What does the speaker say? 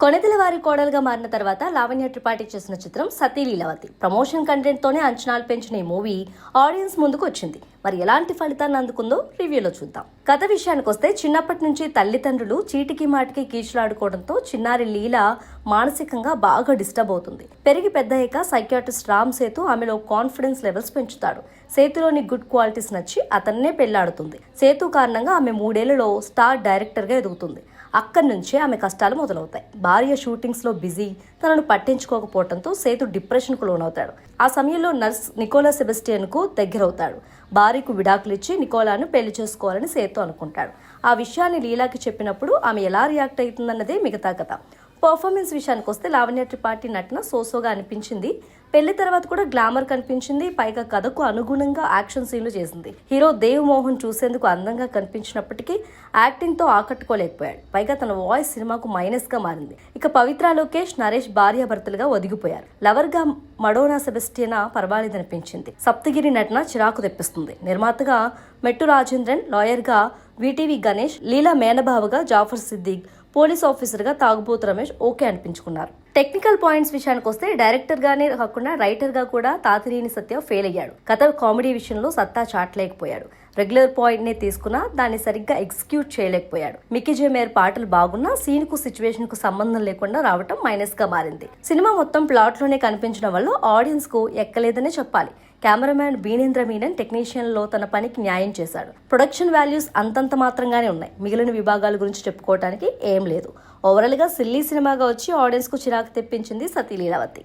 కొణిదెల వారి కోడలుగా మారిన తర్వాత లావణ్య త్రిపాఠి చేసిన చిత్రం సతీ లీలావతి. ప్రమోషన్ కంటెంట్ తోనే అంచనాలు పెంచిన ఈ మూవీ ఆడియన్స్ ముందుకు వచ్చింది. మరి ఎలాంటి ఫలితాన్ని అందుకుందో రివ్యూలో చూద్దాం. కథ విషయానికి వస్తే చిన్నప్పటి నుంచి తల్లిదండ్రులు చీటికి మాటికి కీచులాడుకోవడంతో చిన్నారి లీల మానసికంగా బాగా డిస్టర్బ్ అవుతుంది. పెరిగి పెద్దయ్యాక సైకియాట్రిస్ట్ రామ్ సేతు ఆమెలో కాన్ఫిడెన్స్ లెవెల్స్ పెంచుతాడు. సేతులోని గుడ్ క్వాలిటీస్ నచ్చి అతన్నే పెళ్లాడుతుంది. సేతు కారణంగా ఆమె 3 ఏళ్లలో స్టార్ డైరెక్టర్ గా ఎదుగుతుంది. అక్కడి నుంచే ఆమె కష్టాలు మొదలవుతాయి. భార్య షూటింగ్స్ లో బిజీ, తనను పట్టించుకోకపోవడంతో సేతు డిప్రెషన్ కు లోనవుతాడు. ఆ సమయంలో నర్స్ నికోలా సెబెస్టియన్ కు దగ్గరవుతాడు. భార్యకు విడాకులు ఇచ్చి నికోలాను పెళ్లి చేసుకోవాలని సేతు అనుకుంటాడు. ఆ విషయాన్ని లీలాకి చెప్పినప్పుడు ఆమె ఎలా రియాక్ట్ అవుతుందన్నదే మిగతా కథ. పర్ఫార్మెన్స్ విషయానికి వస్తే లావణ్య త్రిపాఠి నటన సోసోగా అనిపించింది. పెళ్లి తర్వాత కూడా గ్లామర్ కనిపించింది. పైగా కథకు అనుగుణంగా యాక్షన్ సీన్లు చేసింది. హీరో దేవ్ మోహన్ చూసేందుకు అందంగా కనిపించినప్పటికీ యాక్టింగ్ తో ఆకట్టుకోలేకపోయాడు. పైగా తన వాయిస్ సినిమాకు మైనస్ గా మారింది. ఇక పవిత్ర లోకేష్, నరేష్ భార్యాభర్తలుగా ఒదిగిపోయారు. లవర్ గా మడోనా సెబెస్టియనా పర్వాలేదనిపించింది. సప్తగిరి నటన చిరాకు తెప్పిస్తుంది. నిర్మాతగా మెట్టు రాజేంద్రన్, లాయర్ గా విటివి గణేష్, లీలా మేనబావగా జాఫర్ సిద్దిక్, పోలీస్ ఆఫీసర్ గా తాగుబోతు రమేష్ ఓకే అనిపించుకున్నారు. టెక్నికల్ పాయింట్స్ విషయానికి వస్తే డైరెక్టర్ గానే కాకుండా రైటర్ గా కూడా తాతినేని సత్య ఫెయిల్ అయ్యాడు. కథ కామెడీ విషయంలో సత్తా చాటలేకపోయాడు. రెగ్యులర్ పాయింట్ నే తీసుకున్నా దాన్ని సరిగ్గా ఎగ్జిక్యూట్ చేయలేకపోయాడు. మిక్కీ జే మేయర్ పాటలు బాగున్నా సీన్ కు సిచ్యువేషన్ కు సంబంధం లేకుండా రావటం మైనస్ గా మారింది. సినిమా మొత్తం ప్లాట్ లోనే కనిపించడం వల్ల ఆడియన్స్ కు ఎక్కలేదనే చెప్పాలి. కెమెరామ్యాన్ బీనేంద్ర మీనన్ టెక్నీషియన్ లో తన పనికి న్యాయం చేశాడు. ప్రొడక్షన్ వాల్యూస్ అంతంత మాత్రంగానే ఉన్నాయి. మిగిలిన విభాగాల గురించి చెప్పుకోవడానికి ఏం లేదు. ఓవరాల్ గా సిల్లీ సినిమాగా వచ్చి ఆడియన్స్ కు చిరాకు తెప్పించింది సతీ లీలావతి.